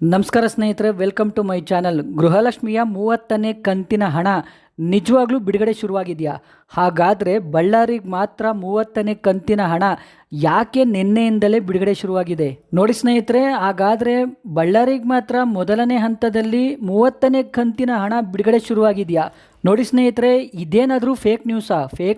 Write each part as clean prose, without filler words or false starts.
ನಮಸ್ಕಾರ ಸ್ನೇಹಿತರೆ, welcome to my channel. ಗೃಹಲಕ್ಷ್ಮಿಯ 30ನೇ ಕಂತಿನ ಹಣ ನಿಜವಾಗ್ಲೂ ಬಿಡುಗಡೆ ಶುರುವಾಗಿದೆಯಾ? ಹಾಗಾದರೆ ಬಳ್ಳಾರಿಗೆ ಮಾತ್ರ 30ನೇ ಕಂತಿನ ಹಣ ಯಾಕೆ ನಿನ್ನೆಯಿಂದಲೇ ಬಿಡುಗಡೆ ಶುರುವಾಗಿದೆ? ನೋಡಿ ಸ್ನೇಹಿತರೆ, ಹಾಗಾದರೆ ಬಳ್ಳಾರಿಗೆ ಮಾತ್ರ ಮೊದಲನೇ ಹಂತದಲ್ಲಿ 30ನೇ ಕಂತಿನ ಹಣ ಬಿಡುಗಡೆ ಶುರುವಾಗಿದೆಯಾ? ನೋಡಿ ಸ್ನೇಹಿತರೆ, ಇದೇನಾದರೂ ಫೇಕ್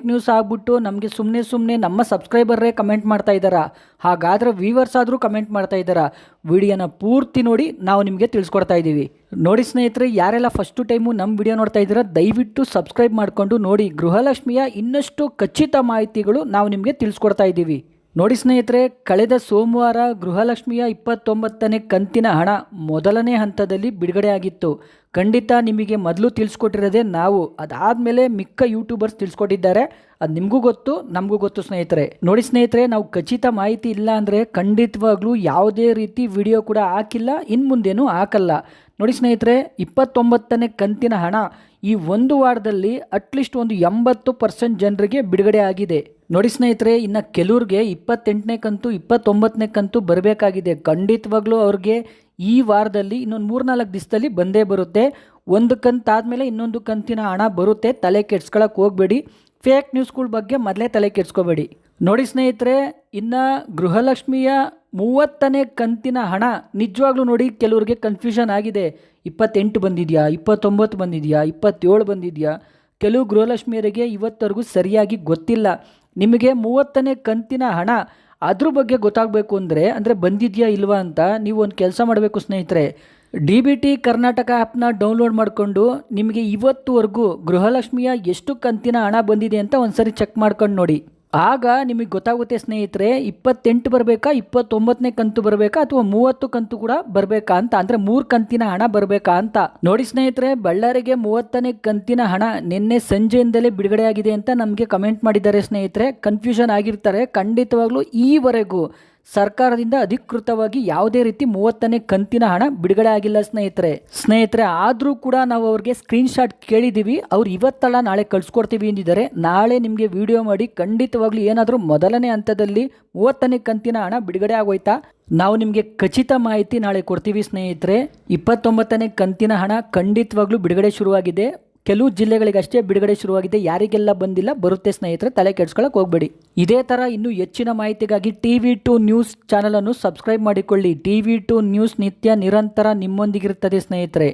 ನ್ಯೂಸ್ ಆಗ್ಬಿಟ್ಟು ನಮಗೆ ಸುಮ್ಮನೆ ನಮ್ಮ ಸಬ್ಸ್ಕ್ರೈಬರ್ರೇ ಕಮೆಂಟ್ ಮಾಡ್ತಾ ಇದ್ದಾರಾ? ಹಾಗಾದರೆ ವ್ಯೂವರ್ಸ್ ಆದರೂ ಕಮೆಂಟ್ ಮಾಡ್ತಾ ಇದ್ದಾರಾ? ವಿಡಿಯೋನ ಪೂರ್ತಿ ನೋಡಿ ನಾವು ನಿಮಗೆ ತಿಳಿಸ್ಕೊಡ್ತಾ ಇದ್ದೀವಿ. ನೋಡಿ ಸ್ನೇಹಿತರೆ, ಯಾರೆಲ್ಲ ಫಸ್ಟು ಟೈಮು ನಮ್ಮ ವಿಡಿಯೋ ನೋಡ್ತಾ ಇದ್ದೀರಾ ದಯವಿಟ್ಟು ಸಬ್ಸ್ಕ್ರೈಬ್ ಮಾಡಿಕೊಂಡು ನೋಡಿ. ಗೃಹಲಕ್ಷ್ಮಿಯ ಇನ್ನಷ್ಟು ಖಚಿತ ಮಾಹಿತಿಗಳು ನಾವು ನಿಮಗೆ ತಿಳಿಸ್ಕೊಡ್ತಾ ಇದ್ದೀವಿ. ನೋಡಿ ಸ್ನೇಹಿತರೆ, ಕಳೆದ ಸೋಮವಾರ ಗೃಹಲಕ್ಷ್ಮಿಯ 29ನೇ ಕಂತಿನ ಹಣ ಮೊದಲನೇ ಹಂತದಲ್ಲಿ ಬಿಡುಗಡೆ ಆಗಿತ್ತು. ಖಂಡಿತ ನಿಮಗೆ ಮೊದಲು ತಿಳಿಸ್ಕೊಟ್ಟಿರೋದೇ ನಾವು, ಅದಾದಮೇಲೆ ಮಿಕ್ಕ ಯೂಟ್ಯೂಬರ್ಸ್ ತಿಳಿಸ್ಕೊಟ್ಟಿದ್ದಾರೆ. ಅದು ನಿಮಗೂ ಗೊತ್ತು, ನಮಗೂ ಗೊತ್ತು ಸ್ನೇಹಿತರೆ. ನೋಡಿ ಸ್ನೇಹಿತರೆ, ನಾವು ಖಚಿತ ಮಾಹಿತಿ ಇಲ್ಲ ಅಂದರೆ ಖಂಡಿತವಾಗ್ಲೂ ಯಾವುದೇ ರೀತಿ ವಿಡಿಯೋ ಕೂಡ ಹಾಕಿಲ್ಲ, ಇನ್ನು ಮುಂದೇನೂ ಹಾಕಲ್ಲ. ನೋಡಿ ಸ್ನೇಹಿತರೆ, 29ನೇ ಕಂತಿನ ಹಣ ಈ ಒಂದು ವಾರದಲ್ಲಿ ಅಟ್ಲೀಸ್ಟ್ ಒಂದು 80% ಜನರಿಗೆ ಬಿಡುಗಡೆ ಆಗಿದೆ. ನೋಡಿ ಸ್ನೇಹಿತರೆ, ಇನ್ನು ಕೆಲವ್ರಿಗೆ 28ನೇ ಕಂತು 29ನೇ ಕಂತು ಬರಬೇಕಾಗಿದೆ. ಖಂಡಿತವಾಗ್ಲೂ ಅವ್ರಿಗೆ ಈ ವಾರದಲ್ಲಿ ಇನ್ನೊಂದು 3-4 ದಿವಸದಲ್ಲಿ ಬಂದೇ ಬರುತ್ತೆ. ಒಂದು ಕಂತಾದಮೇಲೆ ಇನ್ನೊಂದು ಕಂತಿನ ಹಣ ಬರುತ್ತೆ. ತಲೆ ಕೆಡ್ಸ್ಕೊಳಕ್ಕೆ ಹೋಗಬೇಡಿ. ಫೇಕ್ ನ್ಯೂಸ್ಗಳ ಬಗ್ಗೆ ಮೊದಲೇ ತಲೆ ಕೆಡ್ಸ್ಕೋಬೇಡಿ. ನೋಡಿ ಸ್ನೇಹಿತರೆ, ಇನ್ನು ಗೃಹಲಕ್ಷ್ಮಿಯ 30ನೇ ಕಂತಿನ ಹಣ ನಿಜವಾಗ್ಲೂ ನೋಡಿ ಕೆಲವ್ರಿಗೆ ಕನ್ಫ್ಯೂಷನ್ ಆಗಿದೆ. 28 ಬಂದಿದೆಯಾ, 29 ಬಂದಿದೆಯಾ, 27 ಬಂದಿದೆಯಾ? ಕೆಲವು ಗೃಹಲಕ್ಷ್ಮಿಯರಿಗೆ ಇವತ್ತವರೆಗೂ ಸರಿಯಾಗಿ ಗೊತ್ತಿಲ್ಲ. ನಿಮಗೆ 30ನೇ ಕಂತಿನ ಹಣ ಅದ್ರ ಬಗ್ಗೆ ಗೊತ್ತಾಗಬೇಕು ಅಂದರೆ ಬಂದಿದೆಯಾ ಇಲ್ವಾ ಅಂತ ನೀವು ಒಂದು ಕೆಲಸ ಮಾಡಬೇಕು ಸ್ನೇಹಿತರೆ. DBT ಕರ್ನಾಟಕ ಆ್ಯಪ್ನ ಡೌನ್ಲೋಡ್ ಮಾಡಿಕೊಂಡು ನಿಮಗೆ ಇವತ್ತುವರೆಗೂ ಗೃಹಲಕ್ಷ್ಮಿಯ ಎಷ್ಟು ಕಂತಿನ ಹಣ ಬಂದಿದೆ ಅಂತ ಒಂದು ಸರಿ ಚೆಕ್ ಮಾಡ್ಕೊಂಡು ನೋಡಿ. ಆಗ ನಿಮಗೆ ಗೊತ್ತಾಗುತ್ತೆ ಸ್ನೇಹಿತರೆ, 28 ಬರಬೇಕಾ, 29ನೇ ಕಂತು ಬರಬೇಕಾ, ಅಥವಾ 30 ಕಂತು ಕೂಡ ಬರಬೇಕಾ ಅಂತ, ಅಂದರೆ 3 ಕಂತಿನ ಹಣ ಬರಬೇಕಾ ಅಂತ. ನೋಡಿ ಸ್ನೇಹಿತರೆ, ಬಳ್ಳಾರಿಗೆ 30ನೇ ಕಂತಿನ ಹಣ ನಿನ್ನೆ ಸಂಜೆಯಿಂದಲೇ ಬಿಡುಗಡೆ ಆಗಿದೆ ಅಂತ ನಮಗೆ ಕಮೆಂಟ್ ಮಾಡಿದ್ದಾರೆ ಸ್ನೇಹಿತರೆ. ಕನ್ಫ್ಯೂಷನ್ ಆಗಿರ್ತಾರೆ. ಖಂಡಿತವಾಗ್ಲೂ ಈವರೆಗೂ ಸರ್ಕಾರದಿಂದ ಅಧಿಕೃತವಾಗಿ ಯಾವುದೇ ರೀತಿ 30ನೇ ಕಂತಿನ ಹಣ ಬಿಡುಗಡೆ ಆಗಿಲ್ಲ ಸ್ನೇಹಿತರೆ. ಆದರೂ ಕೂಡ ನಾವು ಅವ್ರಿಗೆ ಸ್ಕ್ರೀನ್ಶಾಟ್ ಕೇಳಿದ್ದೀವಿ. ಅವ್ರು ಇವತ್ತಲ್ಲ ನಾಳೆ ಕಳಿಸ್ಕೊಡ್ತೀವಿ ಎಂದಿದ್ದಾರೆ. ನಾಳೆ ನಿಮಗೆ ವಿಡಿಯೋ ಮಾಡಿ ಖಂಡಿತವಾಗ್ಲೂ ಏನಾದರೂ ಮೊದಲನೇ ಹಂತದಲ್ಲಿ 30ನೇ ಕಂತಿನ ಹಣ ಬಿಡುಗಡೆ ಆಗೋಯ್ತಾ ನಾವು ನಿಮಗೆ ಖಚಿತ ಮಾಹಿತಿ ನಾಳೆ ಕೊಡ್ತೀವಿ ಸ್ನೇಹಿತರೆ. 29ನೇ ಕಂತಿನ ಹಣ ಖಂಡಿತವಾಗ್ಲೂ ಬಿಡುಗಡೆ ಶುರುವಾಗಿದೆ. ಕೆಲವು ಜಿಲ್ಲೆಗಳಿಗಷ್ಟೇ ಬಿಡುಗಡೆ ಶುರುವಾಗಿದೆ. ಯಾರಿಗೆಲ್ಲ ಬಂದಿಲ್ಲ ಬರುತ್ತೆ ಸ್ನೇಹಿತರೆ, ತಲೆ ಕೆಡ್ಸ್ಕೊಳಕ್ಕೆ ಹೋಗಬೇಡಿ. ಇದೇ ಥರ ಇನ್ನೂ ಹೆಚ್ಚಿನ ಮಾಹಿತಿಗಾಗಿ TV2 ನ್ಯೂಸ್ ಚಾನಲನ್ನು ಸಬ್ಸ್ಕ್ರೈಬ್ ಮಾಡಿಕೊಳ್ಳಿ. TV2 ನ್ಯೂಸ್ ನಿತ್ಯ ನಿರಂತರ ನಿಮ್ಮೊಂದಿಗಿರುತ್ತದೆ ಸ್ನೇಹಿತರೆ.